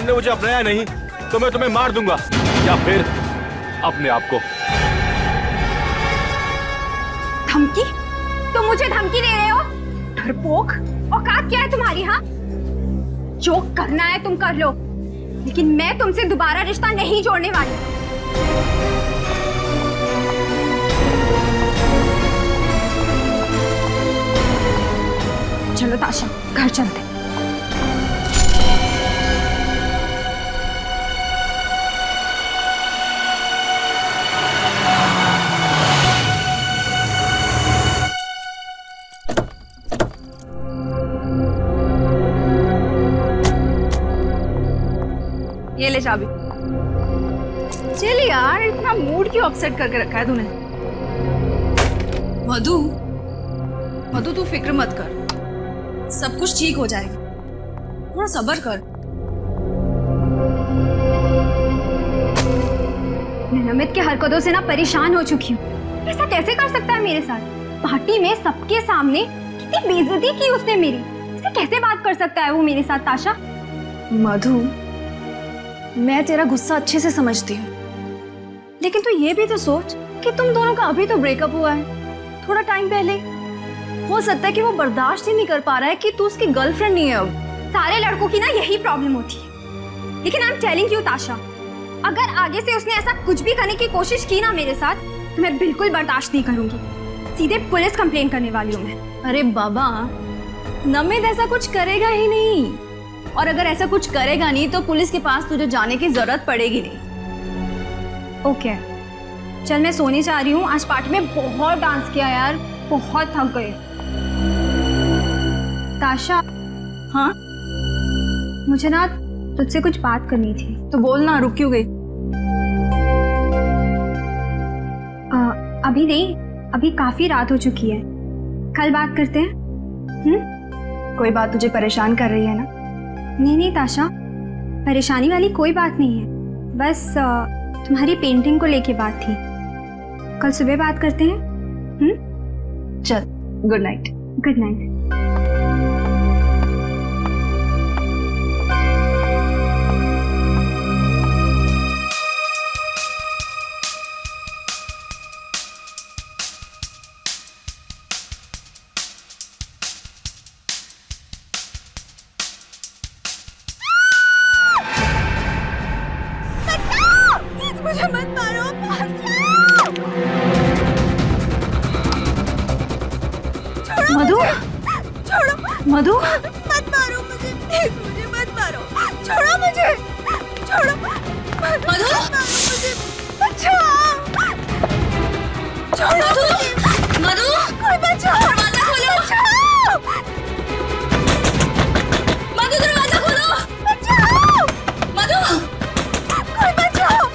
तुमने मुझे अपनाया नहीं तो मैं तुम्हें मार दूंगा या फिर अपने आप को। धमकी? तुम मुझे धमकी दे रहे हो? डरपोक, औकात क्या है तुम्हारी? हाँ, जो करना है तुम कर लो, लेकिन मैं तुमसे दोबारा रिश्ता नहीं जोड़ने वाली। चलो ताशा, घर चलते। ये ले चाबी। चल यार, इतना मूड क्यों अपसेट करके रखा है तूने? मधु, मधु तू फिक्र मत कर, सब कुछ ठीक हो जाएगा, थोड़ा सब्र कर। मैं नमित के हरकतों से ना परेशान हो चुकी हूँ। ऐसा कैसे कर सकता है मेरे साथ? पार्टी में सबके सामने कितनी बेइज्जती की उसने मेरी। ऐसे कैसे बात कर सकता है वो मेरे साथ? ताशा, मधु, मैं तेरा गुस्सा अच्छे से समझती हूँ, लेकिन तू ये भी तो सोच कि तुम दोनों का अभी तो ब्रेकअप हुआ है, थोड़ा टाइम पहले। हो सकता है कि वो बर्दाश्त ही नहीं कर पा रहा है कि तू उसकी गर्लफ्रेंड नहीं है अब। सारे लड़कों की ना यही प्रॉब्लम होती है। लेकिन आई एम टेलिंग यू ताशा, अगर आगे से उसने ऐसा कुछ भी करने की कोशिश की ना मेरे साथ, तो मैं बिल्कुल बर्दाश्त नहीं करूंगी। सीधे पुलिस कंप्लेन करने वाली हूँ मैं। अरे बाबा, नमित ऐसा कुछ करेगा ही नहीं, और अगर ऐसा कुछ करेगा नहीं तो पुलिस के पास तुझे जाने की जरूरत पड़ेगी नहीं। ओके, चल मैं सोने जा रही हूँ। आज पार्टी में बहुत डांस किया यार, बहुत थक गए। ताशा, हाँ मुझे ना तुझसे कुछ बात करनी थी। तो बोलना, रुक क्यों गई? अभी नहीं, अभी काफी रात हो चुकी है, कल बात करते हैं। कोई बात तुझे परेशान कर रही है ना? नहीं नहीं ताशा, परेशानी वाली कोई बात नहीं है, बस तुम्हारी पेंटिंग को लेके बात थी। कल सुबह बात करते हैं। चल, गुड नाइट। Good night. मुझे मत मारो, मधु, छोड़ो, मधु, मत मारो मुझे, मुझे मत मारो, छोड़ो मुझे, छोड़ो, मधु, मुझे, बचाओ, छोड़ो, मधु, कोई बचाओ, दरवाजा खोलो, मधु, दरवाजा खोलो, बचाओ, मधु, कोई बचाओ।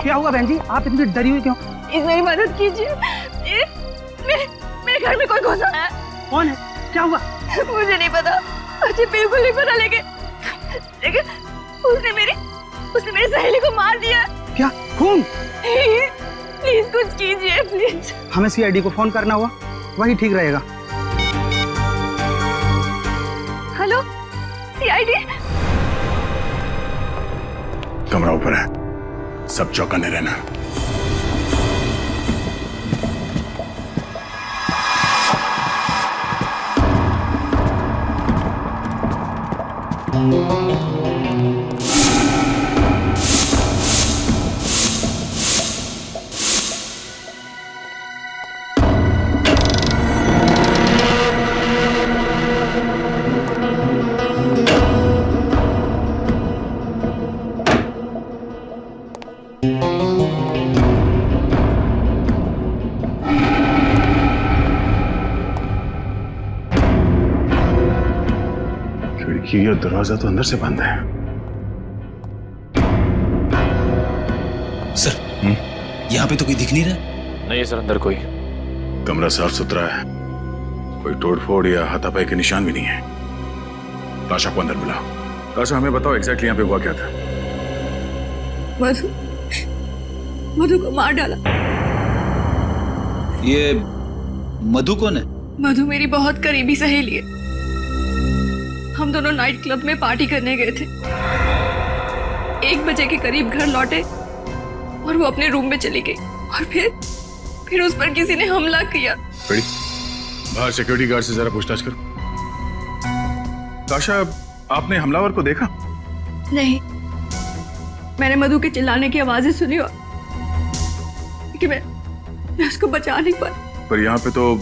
क्या हुआ बहन जी, आप इतनी डरी हुई क्यों? मेरी मदद कीजिए, मेरे घर में कोई घुसा है। कौन है? क्या हुआ? मुझे नहीं पता, मुझे बिल्कुल नहीं पता, लेकिन उसने मेरी सहेली को मार दिया। क्या? खून? प्लीज कुछ कीजिए, प्लीज। हमें सीआईडी को फोन करना हुआ, वही ठीक रहेगा। Hello, CID. कमरा ऊपर है, सब चौकन्ने रहना। खिड़की और दरवाजा तो अंदर से बंद है। सर यहाँ पे तो कोई दिख नहीं रहा। नहीं है सर, अंदर कोई। कमरा साफ सुथरा है, कोई तोड़फोड़ या हाथापाई के निशान भी नहीं है। ताशा को अंदर बुलाओ। ताशा, हमें बताओ एग्जैक्टली यहाँ पे हुआ क्या था? मधु को मार डाला। ये मधु कौन है? मधु मेरी बहुत करीबी सहेली है। हम दोनों नाइट क्लब में पार्टी करने गए थे। 1 बजे के करीब घर लौटे और वो अपने रूम में चली गई और फिर उस पर किसी ने हमला किया। बड़ी, बाहर सिक्योरिटी गार्ड से जरा पूछताछ करो। ताशा, आपने हमलावर को देखा? नहीं, मैंने मधु के चिल्लाने की आवाजें सुनी और कि मैं उसको बचा नहीं पाई। पर यहाँ पे तो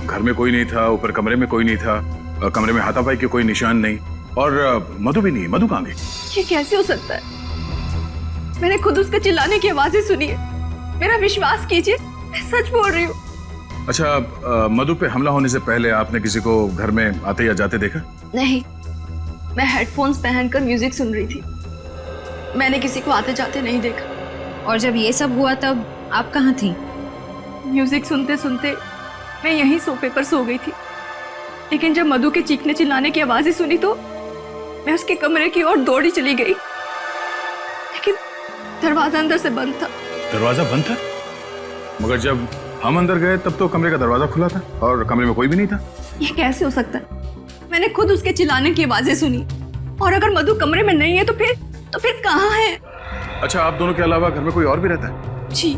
घर में कोई नहीं था, ऊपर कमरे में कोई नहीं था, कमरे में हाथापाई के कोई निशान नहीं, और मधु भी नहीं। मधु कहाँ गई? ये कैसे हो सकता है? मैंने खुद उसके चिल्लाने की आवाजें सुनी है। मेरा विश्वास कीजिए, मैं सच बोल रही हूँ। अच्छा, मधु पे हमला होने से पहले आपने किसी को घर में आते या जाते देखा? नहीं, मैं हेडफोन्स पहनकर म्यूजिक सुन रही थी। मैंने किसी को आते जाते नहीं देखा। और जब ये सब हुआ तब आप कहाँ थी? म्यूजिक सुनते सुनते मैं यहीं सोफे पर सो गई थी, लेकिन जब मधु के चीखने चिल्लाने की आवाजें सुनी तो मैं उसके कमरे की ओर दौड़ी चली गई, लेकिन दरवाजा अंदर से बंद था। दरवाजा बंद था? मगर जब हम अंदर गए तब तो कमरे का दरवाजा खुला था और कमरे में कोई भी नहीं था। ये कैसे हो सकता है? मैंने खुद उसके चिल्लाने की आवाजें सुनी, और अगर मधु कमरे में नहीं है तो फिर कहाँ है? अच्छा, आप दोनों के अलावा घर में कोई और भी रहता है? जी,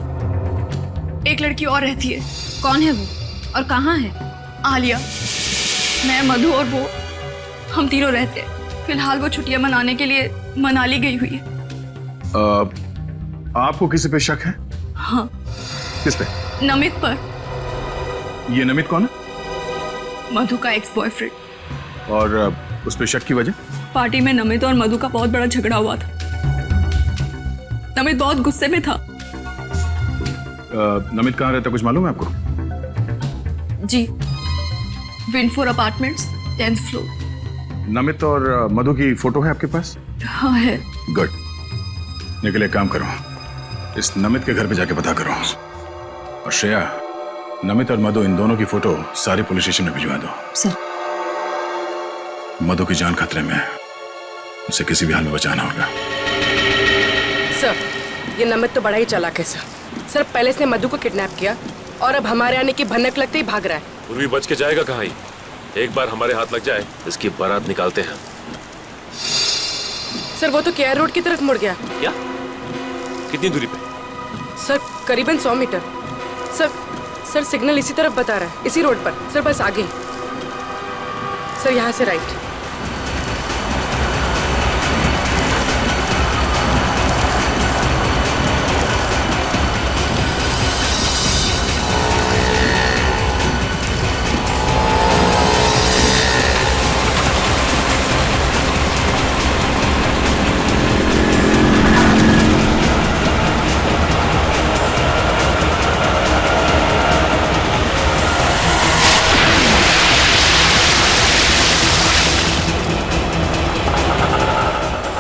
एक लड़की और रहती है। कौन है वो और कहाँ है? आलिया। मैं, मधु और वो, हम तीनों रहते हैं। फिलहाल वो छुट्टियां मनाने के लिए मनाली गई हुई है। आपको किसी पे शक है? हाँ। किस पे? नमित पर। ये नमित कौन है? मधु का एक्स बॉयफ्रेंड। और उस पे शक की वजह? पार्टी में नमित और मधु का बहुत बड़ा झगड़ा हुआ था। नमित बहुत गुस्से में था। नमित कहाँ रहता, कुछ मालूम है आपको? जी, विंडफोर अपार्टमेंट्स, 10th फ्लोर। नमित और मधु की फोटो है आपके पास? हाँ है। गुड। निकले, काम करो, इस नमित के घर पे जाके पता करो। और श्रेया, नमित और मधु, इन दोनों की फोटो सारी पुलिस स्टेशन में भिजवा दो। सर। मधु की जान खतरे में है, उसे किसी भी हाल में बचाना होगा। सर, ये नमित तो बड़ा ही चालाक है सर। पहले इसने मधु को किडनैप किया और अब हमारे आने की भनक लगते ही भाग रहा है। पूर्वी बच के जाएगा कहाँ ही? एक बार हमारे हाथ लग जाए, इसकी बारात निकालते हैं। सर, वो तो केआर रोड की तरफ मुड़ गया। क्या? कितनी दूरी पे? सर, करीबन 100 मीटर। सर सिग्नल इसी तरफ बता रहा है, इसी रोड पर। सर, बस आगे। सर, यहाँ से राइट।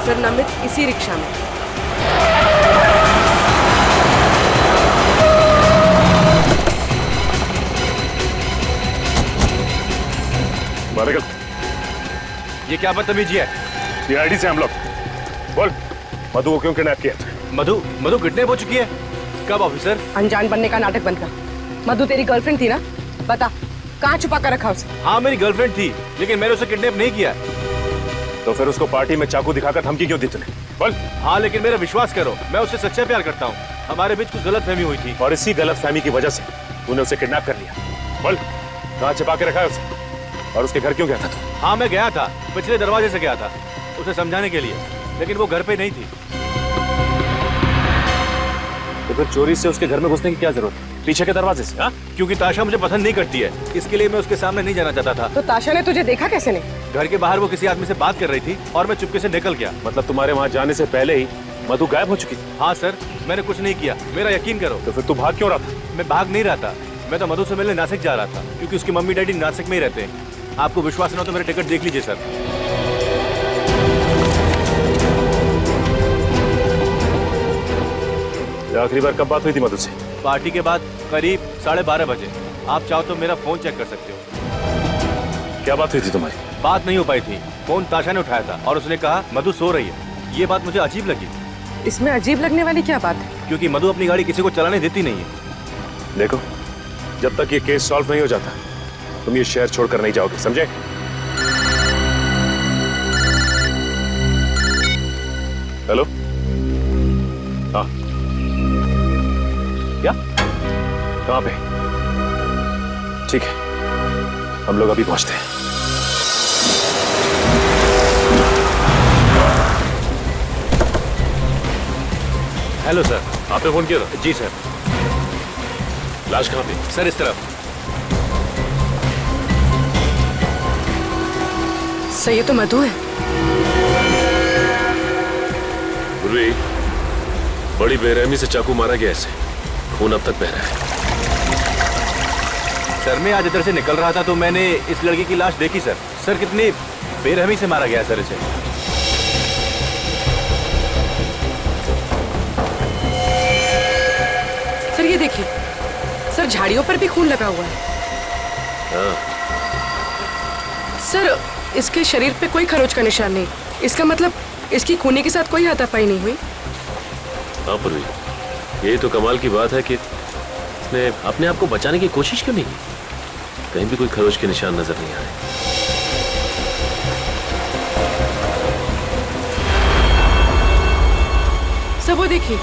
सर, नमित इसी रिक्शा में। ये क्या बदतमीजी है? सीआईडी से हम लोग। बोल, मधु को क्यों किडनैप किया? मधु किडनैप हो चुकी है? कब ऑफिसर? अनजान बनने का नाटक बंद कर। मधु तेरी गर्लफ्रेंड थी ना? बता, कहाँ छुपा कर रखा उसे? हाँ, मेरी गर्लफ्रेंड थी, लेकिन मैंने उसे किडनैप नहीं किया। तो फिर उसको पार्टी में चाकू दिखाकर धमकी क्यों दी तूने? बोल। हाँ, लेकिन मेरा विश्वास करो, मैं उससे सच्चा प्यार करता हूँ। हमारे बीच कुछ गलतफहमी हुई थी। और इसी गलतफहमी की वजह से तूने उसे किडनैप कर लिया। बोल, कहाँ छिपा के रखा है उसे? और उसके घर क्यों गया था तू? हाँ, मैं गया था, पिछले दरवाजे से गया था उसे समझाने के लिए, लेकिन वो घर पे नहीं थी। तो फिर चोरी से उसके घर में घुसने की क्या जरूरत है? पीछे के दरवाजे से? हाँ? क्योंकि ताशा मुझे पसंद नहीं करती है, इसके लिए मैं उसके सामने नहीं जाना चाहता था। तो ताशा ने तुझे देखा कैसे नहीं? घर के बाहर वो किसी आदमी से बात कर रही थी और मैं चुपके से निकल गया। मतलब तुम्हारे वहाँ जाने से पहले ही मधु गायब हो चुकी थी? हाँ सर, मैंने कुछ नहीं किया, मेरा यकीन करो। तो फिर तू भाग क्यों रहा था? मैं भाग नहीं रहा था, मैं तो मधु से मिलने नासिक जा रहा था, क्योंकि उसकी मम्मी डैडी नासिक में ही रहते हैं। आपको विश्वास ना हो तो मेरे टिकट देख लीजिए सर। आखिरी बार कब बात हुई थी मधु से? पार्टी के बाद करीब 12:30 बजे। आप चाहो तो मेरा फोन चेक कर सकते हो। क्या बात हुई थी तुम्हारी? बात नहीं हो पाई थी। फोन ताशा ने उठाया था और उसने कहा मधु सो रही है। ये बात मुझे अजीब लगी। इसमें अजीब लगने वाली क्या बात है? क्योंकि मधु अपनी गाड़ी किसी को चलाने देती नहीं है। देखो, जब तक ये केस सॉल्व नहीं हो जाता तुम ये शहर छोड़कर नहीं जाओगे, समझे? हेलो? हाँ, क्या? कहाँ पे? ठीक है, हम लोग अभी पहुंचते हैं। Hello sir. आपने फोन किया था? जी सर। लाश कहाँ पे? सर इस तरफ। सर ये तो मधु है। गुरुजी, बड़ी बेरहमी से चाकू मारा गया इसे। खून अब तक बह रहा है। सर मैं आज इधर से निकल रहा था तो मैंने इस लड़की की लाश देखी सर। सर कितनी बेरहमी से मारा गया सर इसे। सर ये देखिए, सर झाड़ियों पर भी खून लगा हुआ है। हाँ। सर इसके शरीर पे कोई खरोच का निशान नहीं। इसका मतलब इसकी खूनी के साथ कोई हाथापाई नहीं हुई। हाँ पूर्वी, यही तो कमाल की बात है कि इसने अपने आप को बचाने की कोशिश क्यों नहीं की? कहीं भी कोई खरोच के निशान नजर नहीं आए। सर वो देखिए,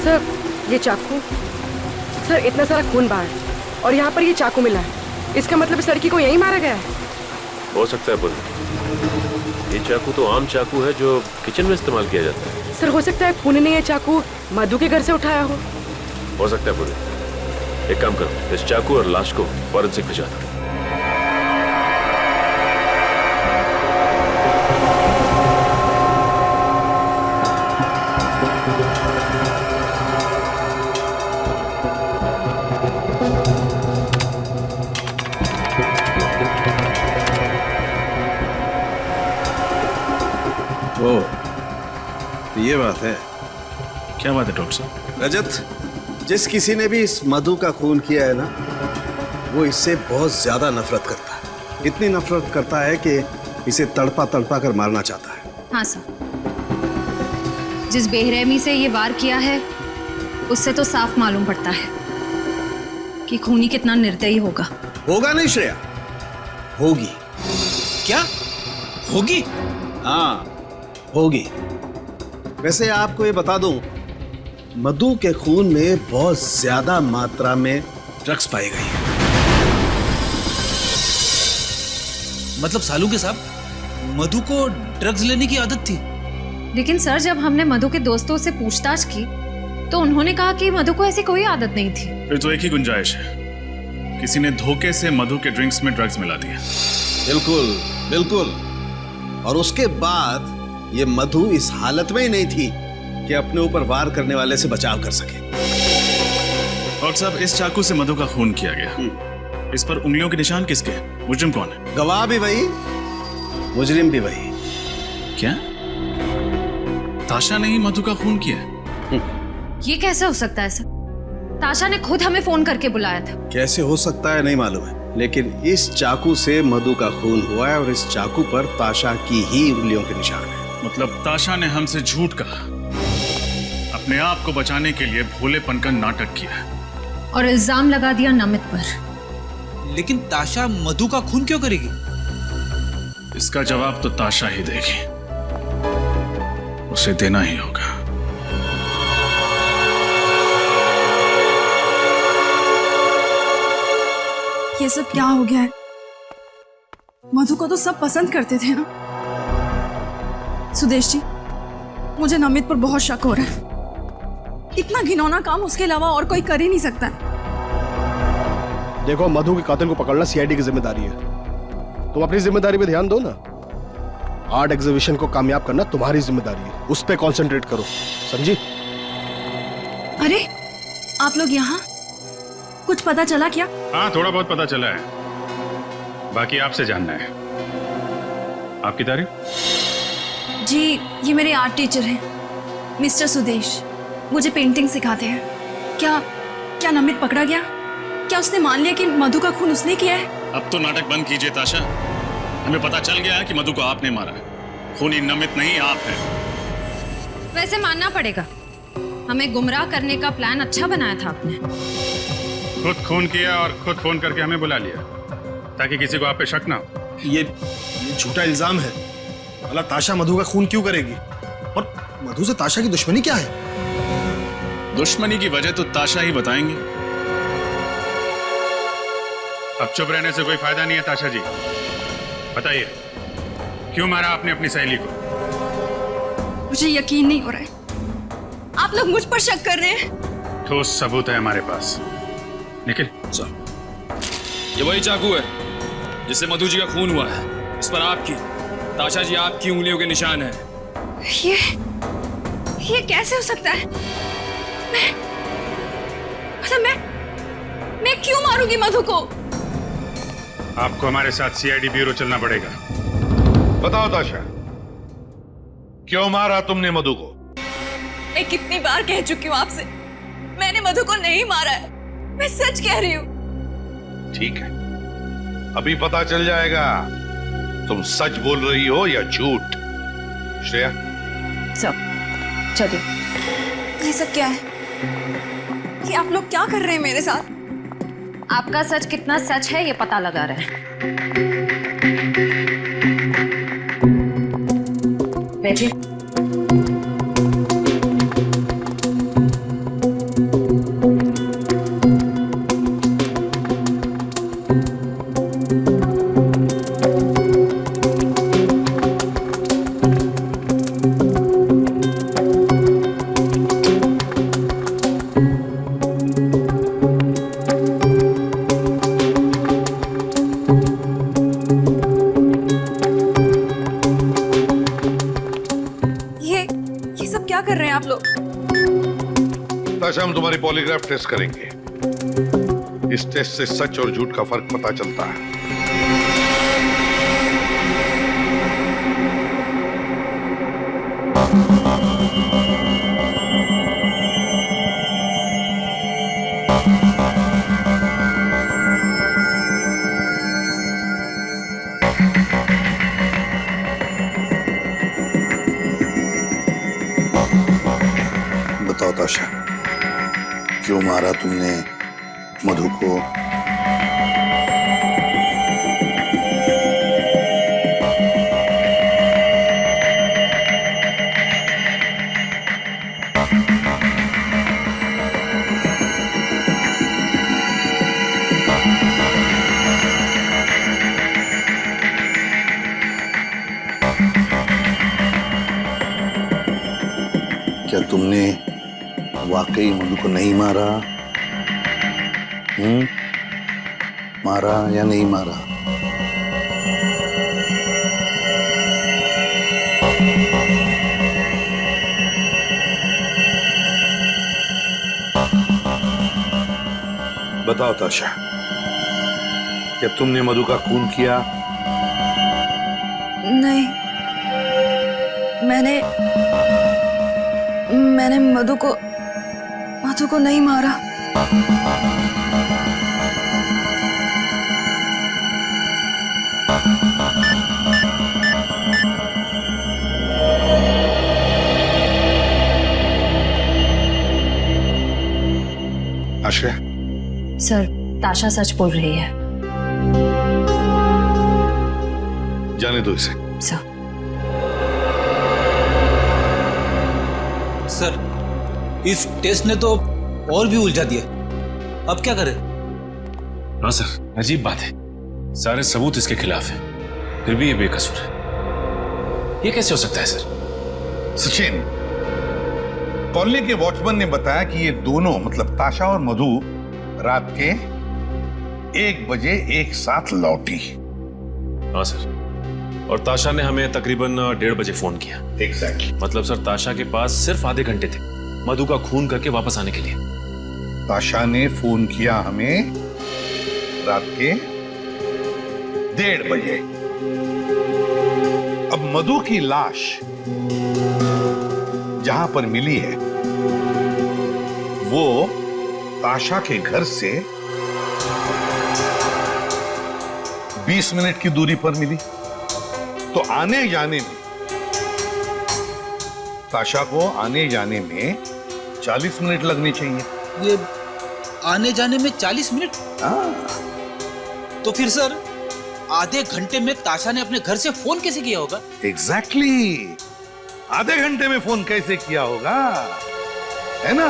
सर ये चाकू। सर इतना सारा खून बाहर और यहाँ पर ये चाकू मिला है। इसका मतलब इस लड़की को यहीं मारा गया है। हो सकता है पूर्वी, ये चाकू तो आम चाकू है जो किचन में इस्तेमाल किया जाता है। सर हो सकता है खूनी ने ये चाकू मधु के घर से उठाया हो सकता है पूर्वी। एक काम करो, इस चाकू और लाश को फॉरेंसिक भिजवा दो। ओ, ये बात है। क्या बात है डॉक्टर साहब? रजत, जिस किसी ने भी इस मधु का खून किया है ना, वो इससे बहुत ज्यादा नफरत करता है। इतनी नफरत करता है कि इसे तड़पा तड़पा कर मारना चाहता है। हाँ सर, जिस बेरहमी से ये वार किया है उससे तो साफ मालूम पड़ता है कि खूनी कितना निर्दयी होगा। होगा नहीं श्रेया, होगी। क्या होगी? हाँ होगी। वैसे आपको ये बता दूं, मधु के खून में बहुत ज्यादा मात्रा में ड्रग्स पाई गई है। मतलब सालू के साहब मधु को ड्रग्स लेने की आदत थी? लेकिन सर जब हमने मधु के दोस्तों से पूछताछ की तो उन्होंने कहा कि मधु को ऐसी कोई आदत नहीं थी। फिर तो एक ही गुंजाइश है, किसी ने धोखे से मधु के ड्रिंक्स में ड्रग्स मिला दिया। बिल्कुल बिल्कुल। और उसके बाद ये मधु इस हालत में ही नहीं थी कि अपने ऊपर वार करने वाले से बचाव कर सके। डॉक्टर साहब, इस चाकू से मधु का खून किया गया। इस पर उंगलियों के निशान किसके? मुजरिम कौन है? गवाह भी वही, मुजरिम भी वही। क्या ताशा ने ही मधु का खून किया? ये कैसे हो सकता है सर? ताशा ने खुद हमें फोन करके बुलाया था। कैसे हो सकता है नहीं मालूम है, लेकिन इस चाकू से मधु का खून हुआ है और इस चाकू पर ताशा की ही उंगलियों के निशान है। मतलब ताशा ने हमसे झूठ कहा, अपने आप को बचाने के लिए भोलेपन का नाटक किया और इल्जाम लगा दिया नमित पर। लेकिन ताशा मधु का खून क्यों करेगी? इसका जवाब तो ताशा ही देगी, उसे देना ही होगा। ये सब क्या हो गया है? मधु को तो सब पसंद करते थे ना। सुदेश जी, मुझे नमित पर बहुत शक हो रहा है। इतना घिनौना काम उसके अलावा और कोई कर ही नहीं सकता। देखो, मधु के कातिल को पकड़ना सीआईडी की जिम्मेदारी है। तुम अपनी जिम्मेदारी पे ध्यान दो ना। आर्ट एग्जीबिशन को कामयाब करना तुम्हारी जिम्मेदारी है, उस पे कंसंट्रेट करो, समझी? अरे आप लोग यहाँ, कुछ पता चला क्या? हाँ, थोड़ा बहुत पता चला है, बाकी आपसे जानना है। आपकी तारीफ? जी, ये मेरे आर्ट टीचर हैं, मिस्टर सुदेश। मुझे पेंटिंग सिखाते हैं। क्या नमित पकड़ा गया? क्या उसने मान लिया कि मधु का खून उसने किया है? अब तो नाटक बंद कीजिए ताशा। हमें पता चल गया है कि मधु को आपने मारा है। खूनी नमित नहीं, आप हैं। वैसे मानना पड़ेगा, हमें गुमराह करने का प्लान अच्छा बनाया था आपने। खुद खून किया और खुद फोन करके हमें बुला लिया ताकि किसी को आप पे शक ना हो। ये झूठा इल्जाम है। भला ताशा मधु का खून क्यों करेगी? और मधु से ताशा की दुश्मनी क्या है? दुश्मनी की वजह तो ताशा ही बताएंगी। अब चुप रहने से कोई फायदा नहीं है ताशा जी। बताइए, क्यों मारा आपने अपनी सहेली को? मुझे यकीन नहीं हो रहा है। आप लोग मुझ पर शक कर रहे हैं। ठोस सबूत है हमारे पास। निखिल, ये वही चाकू है जिससे मधु जी का खून हुआ है। इस पर आपकी, ताशा जी, आपकी उंगलियों के निशान है। ये कैसे हो सकता है? मैं क्यों मारूंगी मधु को? आपको हमारे साथ सीआईडी ब्यूरो चलना पड़ेगा। बताओ ताशा, क्यों मारा तुमने मधु को? मैं कितनी बार कह चुकी हूँ आपसे, मैंने मधु को नहीं मारा है। मैं सच कह रही हूँ। ठीक है, अभी पता चल जाएगा तुम सच बोल रही हो या झूठ। श्रेया, चलिए। ये सब क्या है? ये आप लोग क्या कर रहे हैं मेरे साथ? आपका सच कितना सच है ये पता लगा रहे हैं। बैठिए। ये सब क्या कर रहे हैं आप लोग? ताशा, हम तुम्हारी पॉलीग्राफ टेस्ट करेंगे। इस टेस्ट से सच और झूठ का फर्क पता चलता है। बताओ ताशा, क्यों मारा तुमने मधु को? क्या तुमने वाकई मधु को नहीं मारा? मारा या नहीं मारा? बताओ ताशा, क्या तुमने मधु का खून किया? नहीं, मैंने मधु को नहीं मारा। आश्रय, सर, ताशा सच बोल रही है। जाने दो इसे। सर, इस टेस्ट ने तो और भी उलझा दिया। अब क्या करें? हाँ सर, अजीब बात है, सारे सबूत इसके खिलाफ हैं, फिर भी ये बेकसूर है। ये कैसे हो सकता है सर? सचिन, कॉलोनी के वॉचमैन ने बताया कि ये दोनों मतलब ताशा और मधु रात के 1 बजे एक साथ लौटी। हाँ सर, और ताशा ने हमें तकरीबन 1:30 बजे फोन किया। एग्जैक्टली। मतलब सर, ताशा के पास सिर्फ आधे घंटे थे मधु का खून करके वापस आने के लिए। ताशा ने फोन किया हमें रात के 1:30 बजे। मधु की लाश जहां पर मिली है वो ताशा के घर से 20 मिनट की दूरी पर मिली, तो आने जाने में ताशा को आने जाने में 40 मिनट लगने चाहिए। ये आने जाने में 40 मिनट? तो फिर सर आधे घंटे में ताशा ने अपने घर से फोन कैसे किया होगा? एग्जैक्टली आधे घंटे में फोन कैसे किया होगा, है ना?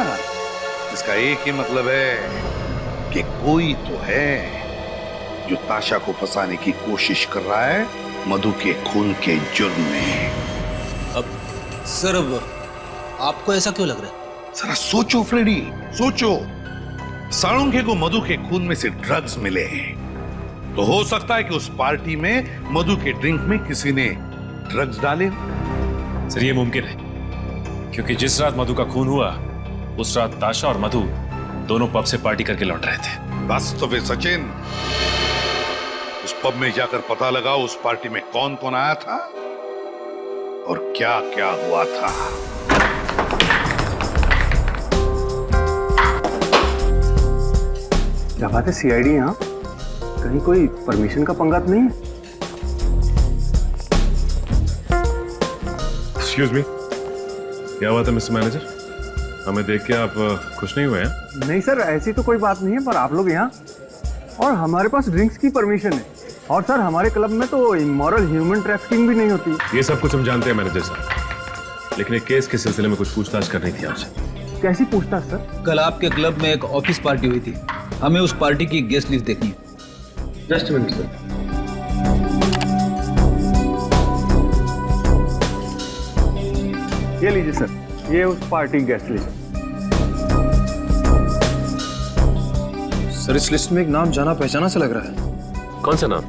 इसका एक ही मतलब है कि कोई तो है जो ताशा को फंसाने की कोशिश कर रहा है मधु के खून के जुर्म में। अब सर अब आपको ऐसा क्यों लग रहा है? जरा सोचो फ्रेडी, सोचो। साळुंखे को मधु के खून में से ड्रग्स मिले हैं, तो हो सकता है कि उस पार्टी में मधु के ड्रिंक में किसी ने ड्रग्स डाले। सर ये मुमकिन है, क्योंकि जिस रात मधु का खून हुआ उस रात ताशा और मधु दोनों पब से पार्टी करके लौट रहे थे। बस तो फिर सचिन, उस पब में जाकर पता लगा उस पार्टी में कौन कौन आया था और क्या क्या हुआ था। क्या बात है, सीआईडी यहाँ? कहीं कोई परमिशन का पंगा तो नहीं है? एक्सक्यूज मी, क्या बात है मिस्टर मैनेजर? हमें देख के आप खुश नहीं हुए हैं? नहीं सर, ऐसी तो कोई बात नहीं है, पर आप लोग यहाँ और हमारे पास ड्रिंक्स की परमिशन है, और सर हमारे क्लब में तो इमोरल ह्यूमन ट्रैफिकिंग भी नहीं होती। ये सब कुछ हम जानते हैं मैनेजर साहब, लेकिन एक केस के सिलसिले में कुछ पूछताछ करनी थी आपसे। कैसी पूछताछ सर? कल आपके क्लब में एक ऑफिस पार्टी हुई थी, हमें उस पार्टी की गेस्ट लिस्ट देखनी है। Just minute sir. ये लीजिए सर, ये उस पार्टी गेस्ट लिस्ट। सर इस लिस्ट में एक नाम जाना पहचाना सा लग रहा है। कौन सा नाम?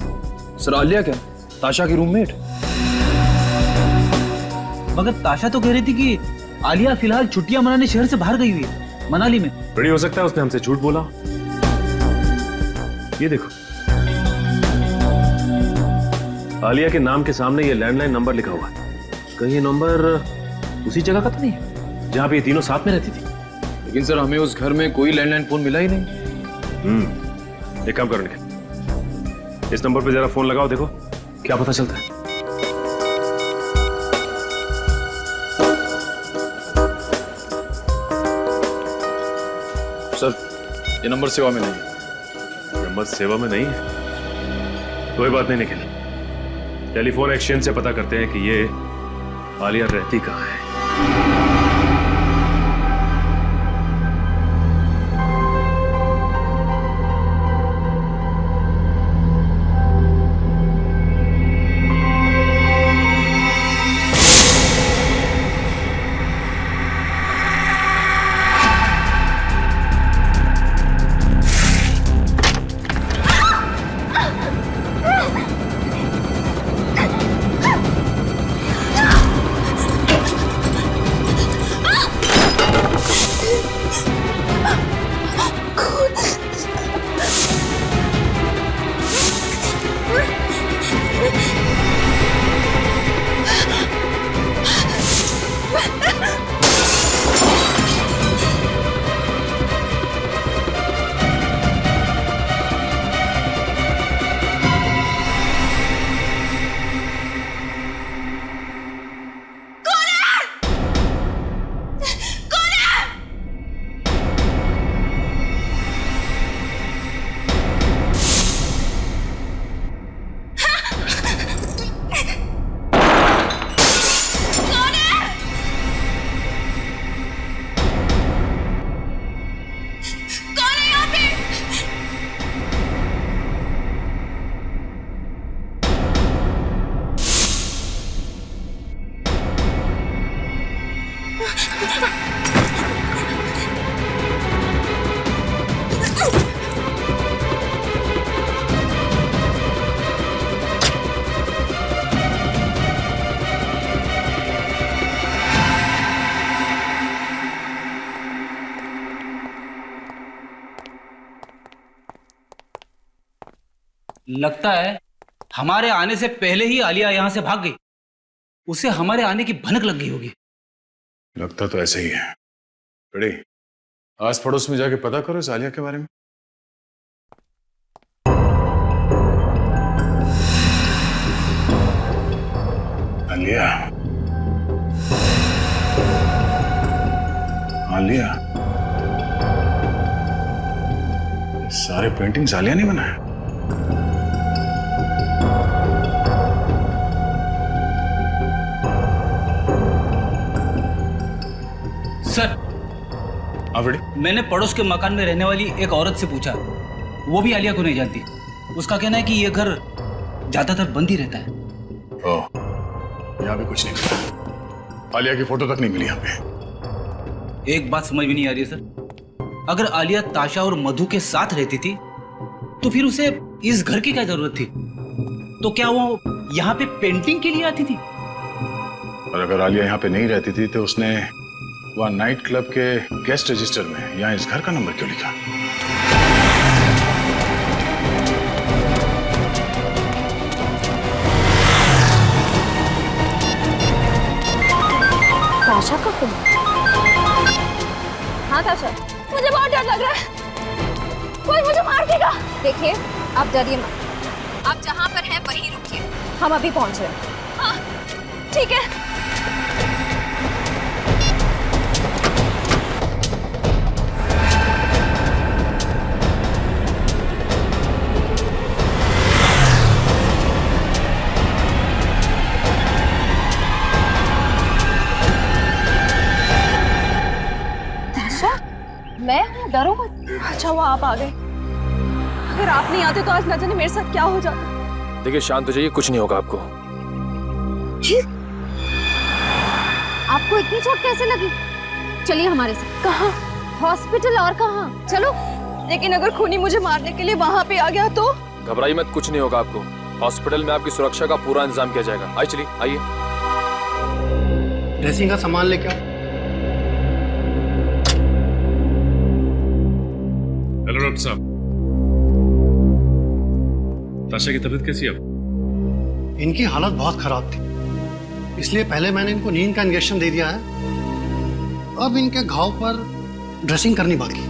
सर आलिया क्या, ताशा की रूममेट? मगर ताशा तो कह रही थी कि आलिया फिलहाल छुट्टियां मनाने शहर से बाहर गई हुई है, मनाली में। बड़ी हो सकता है उसने हमसे झूठ बोला। ये देखो, आलिया के नाम के सामने ये लैंडलाइन नंबर लिखा हुआ है। कहीं ये नंबर उसी जगह का तो नहीं है जहां पे ये तीनों साथ में रहती थी? लेकिन सर हमें उस घर में कोई लैंडलाइन फोन मिला ही नहीं। एक काम करो निखिल, इस नंबर पे जरा फोन लगाओ, देखो क्या पता चलता है। सर ये नंबर सेवा में नहीं है। नंबर सेवा में नहीं है? कोई बात नहीं निखिल, टेलीफोन एक्सचेंज से पता करते हैं कि ये आलिया रहती कहाँ है। लगता है हमारे आने से पहले ही आलिया यहां से भाग गई। उसे हमारे आने की भनक लग गई होगी। लगता तो ऐसे ही है। बड़े आस पड़ोस में जाके पता करो इस आलिया के बारे में। आलिया, आलिया, सारे पेंटिंग्स आलिया ने बनाए। सर, मैंने पड़ोस के मकान में रहने वाली एक औरत से पूछा, वो भी आलिया को नहीं जानती। उसका कहना है कि ये घर ज्यादातर बंद ही रहता है। ओह, यहाँ भी कुछ नहीं मिला। आलिया की फोटो तक नहीं मिली यहाँ पे। एक बात समझ में नहीं आ रही है सर, अगर आलिया ताशा और मधु के साथ रहती थी तो फिर उसे इस घर की क्या जरूरत थी? तो क्या वो यहाँ पे पेंटिंग के लिए आती थी? और अगर आलिया यहाँ पे नहीं रहती थी तो उसने वहाँ नाइट क्लब के गेस्ट रजिस्टर में यहाँ इस घर का नंबर क्यों लिखा? ताशा का फोन? हाँ ताशा, मुझे बहुत डर लग रहा है, कोई मुझे मार देगा। देखिए, आप डरिए मत, आप जहाँ पर हैं वहीं रुकिए, हम अभी पहुँच रहे हैं। हाँ, ठीक है। मैं हूँ, डरो मत। अच्छा हुआ आप आ गए, अगर आप नहीं आते तो आज न जाने मेरे साथ क्या हो जाता। देखिए शांत हो जाइए, कुछ नहीं होगा आपको। आपको इतनी चोट कैसे लगी? चलिए हमारे साथ। कहाँ? हॉस्पिटल। और कहाँ? चलो। लेकिन अगर खूनी मुझे मारने के लिए वहाँ पे आ गया तो? घबराइए मत, कुछ नहीं होगा आपको। हॉस्पिटल में आपकी सुरक्षा का पूरा इंतजाम किया जाएगा। आइए चलिए, आइए। ड्रेसिंग का सामान लेके आओ। हेलो डॉक्टर साहब, ताशा की तबीयत कैसी है अब? इनकी हालत बहुत खराब थी, इसलिए पहले मैंने इनको नींद का इंजेक्शन दे दिया है। अब इनके घाव पर ड्रेसिंग करनी बाकी।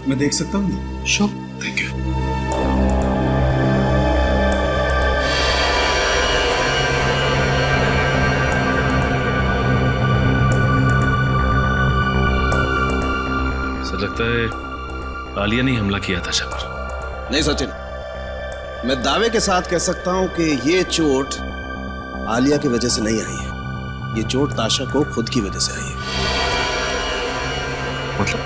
मैं देख सकता हूँ? श्योर। Thank you. सर लगता है आलिया ने हमला किया ताशा पर। नहीं सचिन, मैं दावे के साथ कह सकता हूं कि ये चोट आलिया की वजह से नहीं आई है। ये चोट ताशा को खुद की वजह से आई है। मतलब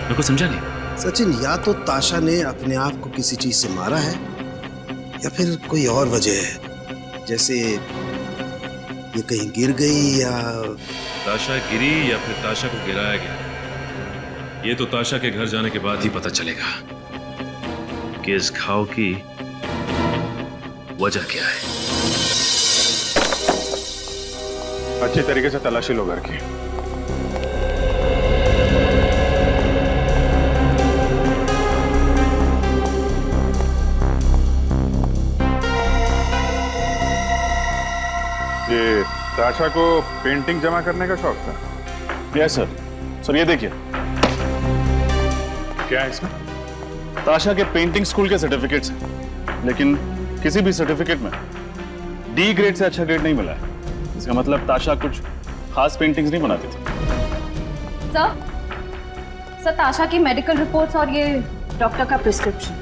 मेरे को समझा नहीं। सचिन, या तो ताशा ने अपने आप को किसी चीज से मारा है या फिर कोई और वजह है, जैसे ये कहीं गिर गई या ताशा गिरी या फिर ताशा को गिराया गया। ये तो ताशा के घर जाने के बाद ही पता चलेगा कि इस घाव की वजह क्या है। अच्छी तरीके से तलाशी लो घर की। ये ताशा को पेंटिंग जमा करने का शौक था? Yes sir. सर ये देखिए, क्या है इसमें? ताशा के पेंटिंग स्कूल के सर्टिफिकेट्स हैं, लेकिन किसी भी सर्टिफिकेट में डी ग्रेड से अच्छा ग्रेड नहीं मिला है। इसका मतलब ताशा कुछ खास पेंटिंग्स नहीं बनाती थी। सर ताशा की मेडिकल रिपोर्ट्स और ये डॉक्टर का प्रिस्क्रिप्शन।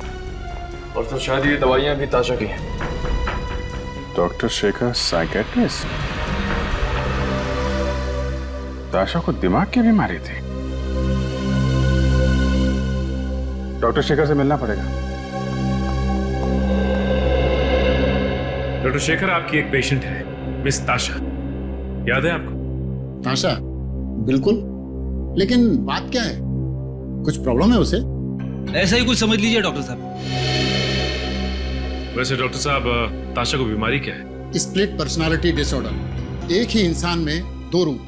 और सर शायद ये दवाइयाँ भी ताशा की हैं। Doctor Shekhar psychiatrist? ताशा को दिमाग की बीमारी थी। डॉक्टर शेखर से मिलना पड़ेगा। डॉक्टर शेखर, आपकी एक पेशेंट है मिस ताशा, याद है आपको? ताशा? बिल्कुल, लेकिन बात क्या है? कुछ प्रॉब्लम है उसे? ऐसा ही कुछ समझ लीजिए डॉक्टर साहब। वैसे डॉक्टर साहब, ताशा को बीमारी क्या है? Split personality disorder. एक ही इंसान में दो रूप।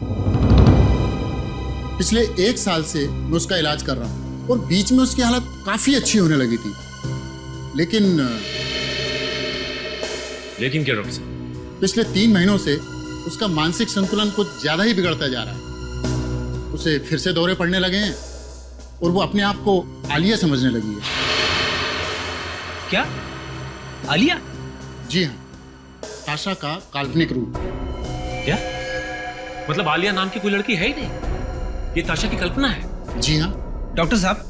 पिछले 1 साल से मैं उसका इलाज कर रहा हूँ और बीच में उसकी हालत काफी अच्छी होने लगी थी, लेकिन क्या डॉक्टर साहब? पिछले 3 महीनों से उसका मानसिक संतुलन कुछ ज्यादा ही बिगड़ता जा रहा है। उसे फिर से दौरे पड़ने लगे हैं और वो अपने आप को आलिया समझने लगी है। क्या? आलिया? जी हाँ, ताशा का काल्पनिक रूप। क्या मतलब आलिया नाम की कोई लड़की है ही नहीं, ये ताशा की कल्पना है? जी हाँ। डॉक्टर साहब,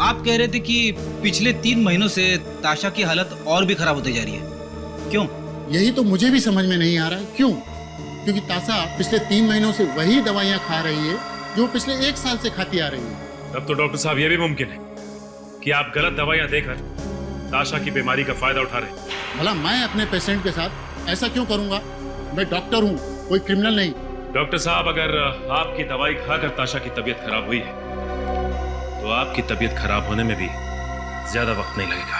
आप कह रहे थे कि पिछले 3 महीनों से ताशा की हालत और भी खराब होती जा रही है, क्यों? यही तो मुझे भी समझ में नहीं आ रहा है, क्यों? क्योंकि ताशा पिछले 3 महीनों से वही दवाइयाँ खा रही है जो पिछले 1 साल से खाती आ रही है। तब तो डॉक्टर साहब ये भी मुमकिन है कि आप गलत दवाइयां देकर ताशा की बीमारी का फायदा उठा रहे हैं। भला मैं अपने पेशेंट के साथ ऐसा क्यों करूंगा? मैं डॉक्टर हूँ, कोई क्रिमिनल नहीं। डॉक्टर साहब, अगर आपकी दवाई खाकर ताशा की तबीयत खराब हुई है तो आपकी तबीयत खराब होने में भी ज्यादा वक्त नहीं लगेगा।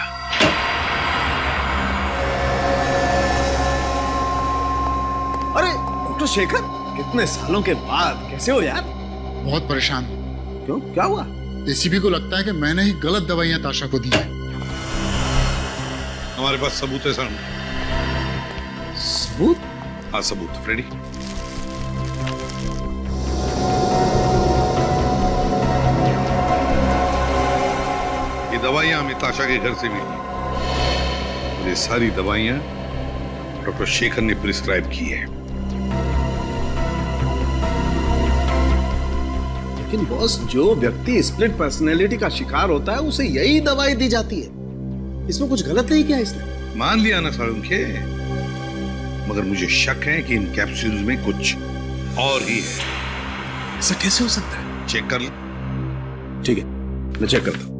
अरे डॉक्टर शेखर, कितने सालों के बाद कैसे हो यार? बहुत परेशान हूँ। क्यों, क्या हुआ? एसीपी को लगता है कि मैंने ही गलत दवाइयाँ ताशा को दी है। हमारे पास सबूत है सर। सबूत? हाँ सबूत, फ्रेडी। ये दवाइयां हमें ताशा के घर से मिली और ये सारी दवाइयां डॉक्टर शेखर ने प्रिस्क्राइब की है। लेकिन बॉस, जो व्यक्ति स्प्लिट पर्सनैलिटी का शिकार होता है उसे यही दवाई दी जाती है। इसमें कुछ गलत नहीं किया इसने। मान लिया ना सालुंखे, मगर मुझे शक है कि इन कैप्सूल्स में कुछ और ही है। ऐसा कैसे हो सकता है? चेक कर ले। ठीक है, मैं चेक करता हूं।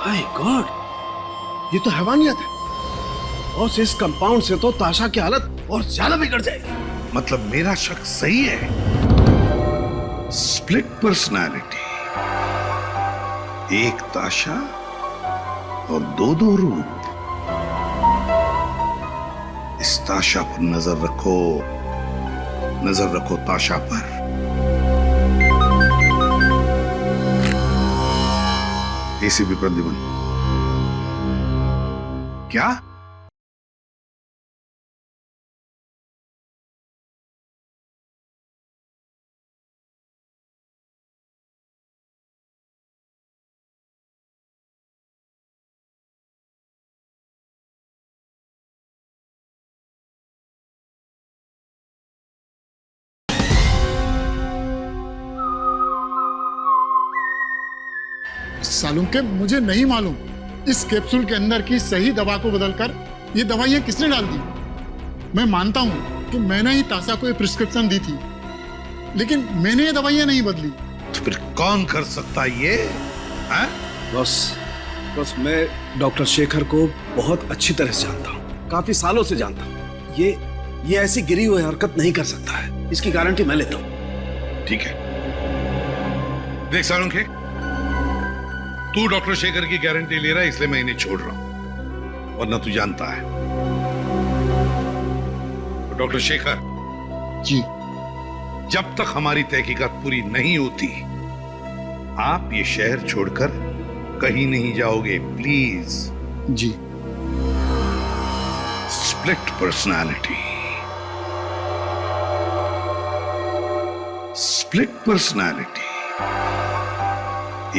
माय गॉड, ये तो हैवानियत है। और इस कंपाउंड से तो ताशा की हालत और ज्यादा बिगड़ जाएगी। मतलब मेरा शक सही है? स्प्लिट पर्सनालिटी, एक ताशा और दो रूप। इस ताशा पर नजर रखो ताशा पर। एसीपी प्रद्युमन, क्या? सालुंखे, मुझे नहीं मालूम इस कैप्सूल के अंदर की सही दवा को बदलकर ये दवाइयां किसने डाल दी। मैं मानता हूं कि मैंने ही ताशा को ये प्रिस्क्रिप्शन दी थी, लेकिन मैंने ये दवाइयां नहीं बदली। तो फिर कौन कर सकता है ये? बस मैं डॉक्टर शेखर को बहुत अच्छी तरह से जानता हूँ, काफी सालों से जानता हूँ। ये ऐसी गिरी हुई हरकत नहीं कर सकता है, इसकी गारंटी मैं लेता हूँ। ठीक है, देख सालुंखे, तू डॉक्टर शेखर की गारंटी ले रहा है, इसलिए मैं इन्हें छोड़ रहा हूं, वरना तू जानता है। तो डॉक्टर शेखर जी, जब तक हमारी तहकीकात पूरी नहीं होती आप ये शहर छोड़कर कहीं नहीं जाओगे, प्लीज। जी। स्प्लिट पर्सनालिटी,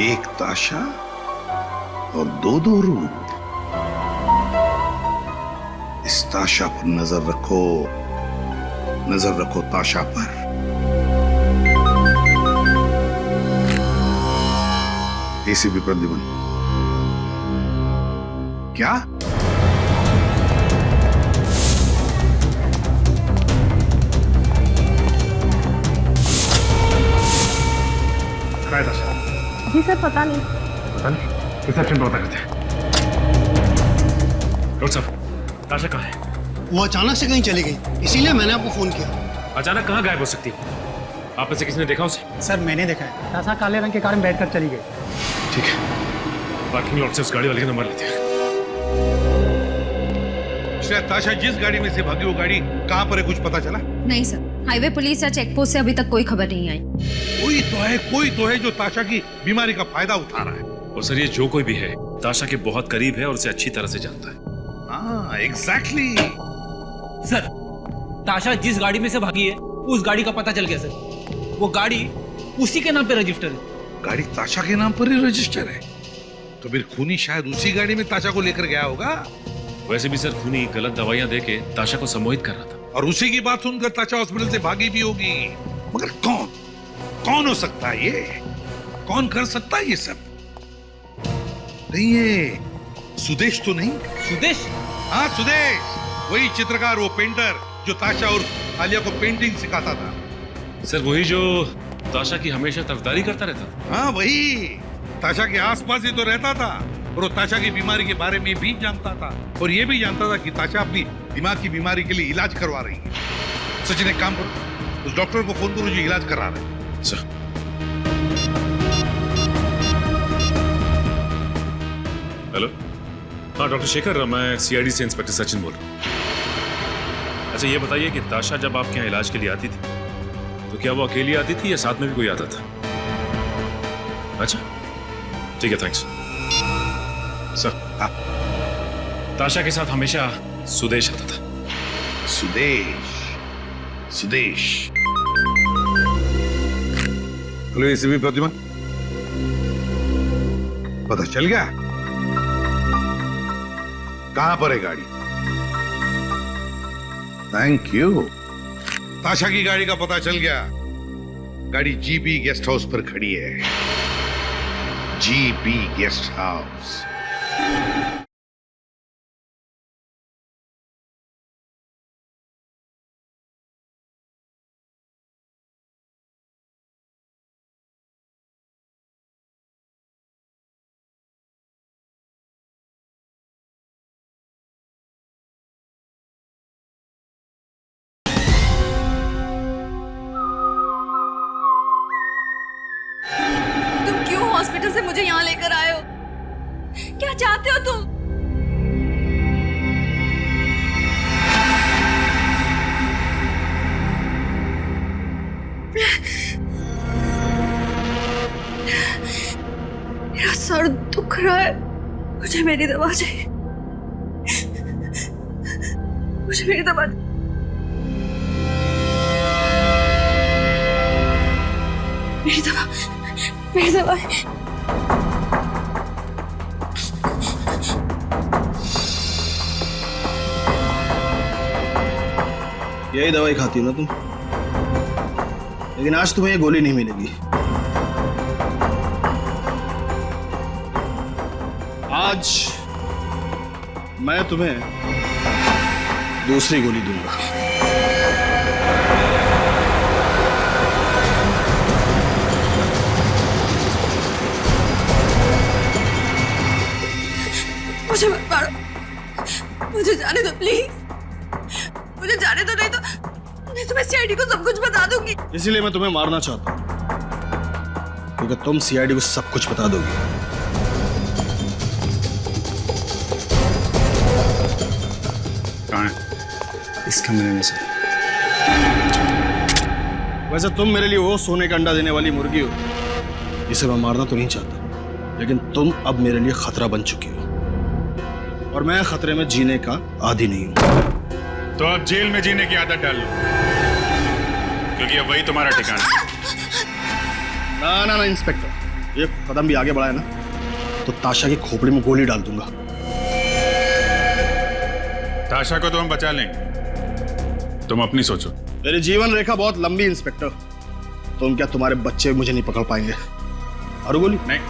एक ताशा और दो रूप। इस ताशा पर नजर रखो ताशा पर। एसीपी प्रद्युमन, क्या? जी सर, पता नहीं। रिसेप्शन पर पता करते हैं। डॉक्टर साहब, ताशा कहाँ है? वो अचानक से कहीं चली गई, इसीलिए मैंने आपको फोन किया। अचानक कहाँ गायब हो सकती है? आप में से किसी ने देखा उसे? सर मैंने देखा है, ताशा काले रंग के कार में बैठकर चली गई। ठीक है, पार्किंग लॉट से उस गाड़ी वाले का नंबर लेते हैं। शायद ताशा जिस गाड़ी में से भागी वो गाड़ी कहाँ पर है, कुछ पता चला? नहीं सर, हाईवे पुलिस या चेक पोस्ट से अभी तक कोई खबर नहीं आई। कोई तो है जो ताशा की बीमारी का फायदा उठा रहा है। और सर, ये जो कोई भी है ताशा के बहुत करीब है और उसे अच्छी तरह से जानता है। हाँ, एग्जैक्टली। सर, ताशा जिस गाड़ी में से भागी है उस गाड़ी का पता चल गया सर। वो गाड़ी उसी के नाम पे रजिस्टर है। गाड़ी ताशा के नाम पर ही रजिस्टर है, तो फिर खूनी शायद उसी गाड़ी में ताशा को लेकर गया होगा। वैसे भी सर, खूनी गलत दवाइयां देके ताशा को सम्मोहित कर रहा था, और उसी की बात सुनकर ताशा हॉस्पिटल से भागी भी होगी। मगर कौन हो सकता है ये? कौन कर सकता है ये सब? नहीं, ये सुदेश तो नहीं? सुदेश? हाँ, सुदेश, वही चित्रकार, वो पेंटर जो ताशा और आलिया को पेंटिंग सिखाता था। सर वही जो ताशा की हमेशा तरफदारी करता रहता था। हाँ, वही ताशा के आसपास ही तो रहता था, और वो ताशा की बीमारी के बारे में भी जानता था, और ये भी जानता था कि ताशा अपनी दिमाग की बीमारी के लिए इलाज करवा रही है। सचिन, एक काम करो, उस डॉक्टर को फोन करो जो इलाज करा रहा है। सर, हेलो, हाँ डॉक्टर शेखर, मैं सीआईडी से इंस्पेक्टर सचिन बोल रहा हूँ। अच्छा ये बताइए कि ताशा जब आपके यहाँ इलाज के लिए आती थी तो क्या वो अकेली आती थी या साथ में भी कोई आता था? अच्छा ठीक है, थैंक्स। सर, ताशा के साथ हमेशा सुदेश आता था। सुदेश। हेलो एसीपी प्रतिमा, पता चल गया कहां पर है गाड़ी? Thank you. ताशा की गाड़ी का पता चल गया। गाड़ी जीबी गेस्ट हाउस पर खड़ी है। GB guest house. हॉस्पिटल से मुझे यहाँ लेकर आए हो, क्या चाहते हो तुम? मेरा सर दुख रहा है, मुझे मेरी दवा चाहिए, मुझे मेरी दवा। मेरी दवा, मेरी दवा। यही दवाई खाती हो ना तुम? लेकिन आज तुम्हें ये गोली नहीं मिलेगी। आज मैं तुम्हें दूसरी गोली दूंगा। मुझे मत मारो, मुझे जाने दो प्लीज, मुझे जाने दो, नहीं तो मैं तुम्हें सीआईडी को सब कुछ बता दूंगी। इसीलिए मैं तुम्हें मारना चाहता हूं, क्योंकि तुम सीआईडी को सब कुछ बता दोगी। कहाँ है? इस कमरे में से। वैसे तुम मेरे लिए वो सोने का अंडा देने वाली मुर्गी हो जिसे मैं मारना तो नहीं चाहता, लेकिन तुम अब मेरे लिए खतरा बन चुकी हो, और मैं खतरे में जीने का आदी नहीं हूं। तो अब जेल में जीने की आदत डाल लो, क्योंकि अब वही तुम्हारा ठिकाना है। ना इंस्पेक्टर, ये कदम भी आगे बढ़ाए ना तो ताशा की खोपड़ी में गोली डाल दूंगा। ताशा को तो हम बचा लेंगे, तुम अपनी सोचो। मेरी जीवन रेखा बहुत लंबी इंस्पेक्टर, तुम क्या तुम्हारे बच्चे मुझे नहीं पकड़ पाएंगे? और गोली नहीं,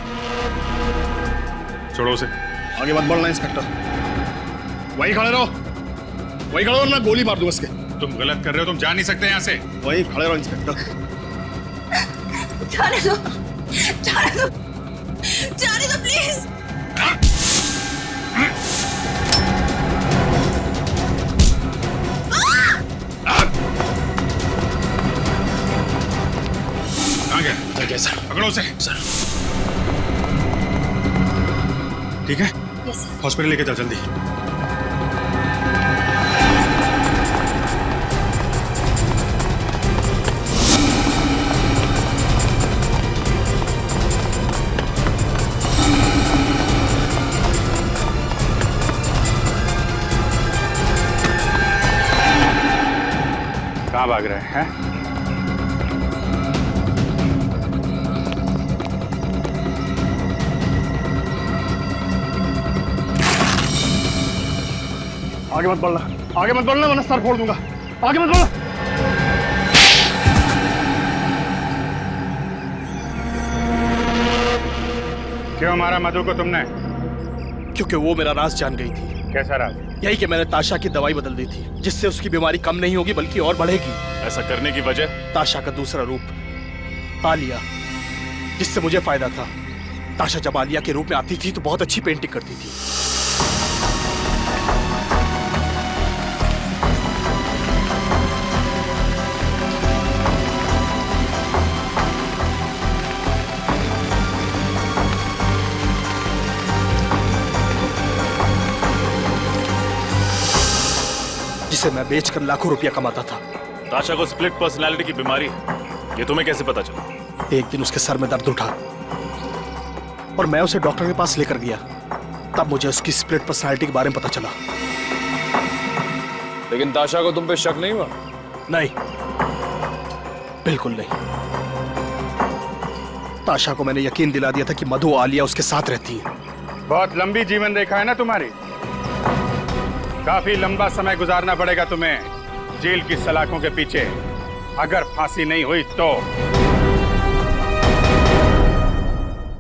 छोड़ो उसे। आगे मत बढ़ना इंस्पेक्टर। वहीं खड़े रहो, वहीं खड़े रहो, मैं गोली मार दूंगा इसके। तुम गलत कर रहे हो, तुम जा नहीं सकते यहाँ से। वहीं खड़े रहो इंस्पेक्टर। जाने दो, जाने दो, जाने दो प्लीज। कहाँ गया? जय सर। पकड़ो उसे। सर। ठीक है? Yes sir. हॉस्पिटल लेके जाओ जल्दी। कहाँ भाग रहे हैं? आगे मत बढ़ना, आगे मत बढ़ना वरना सर फोड़ दूंगा। आगे मत बढ़ना। क्यों मारा मधु को तुमने? क्योंकि वो मेरा राज जान गई थी। कैसा राज? यही कि मैंने ताशा की दवाई बदल दी थी, जिससे उसकी बीमारी कम नहीं होगी बल्कि और बढ़ेगी। ऐसा करने की वजह? ताशा का दूसरा रूप आलिया, जिससे मुझे फायदा था। ताशा जब आलिया के रूप में आती थी तो बहुत अच्छी पेंटिंग करती थी। जिसे मैं बेचकर लाखों रुपया कमाता था। ताशा को स्प्लिट पर्सनालिटी की बीमारी है, ये तुम्हें कैसे पता चला? एक दिन उसके सर में दर्द उठा और मैं उसे डॉक्टर के पास लेकर गया। तब मुझे उसकी स्प्लिट पर्सनालिटी के बारे में पता चला। लेकिन ताशा को तुम पे शक नहीं हुआ? नहीं, बिल्कुल नहीं। ताशा को मैंने यकीन दिला दिया था कि मधु आलिया उसके साथ रहती है। बहुत लंबी जीवन रेखा है ना तुम्हारी, काफी लंबा समय गुजारना पड़ेगा तुम्हें जेल की सलाखों के पीछे। अगर फांसी नहीं हुई तो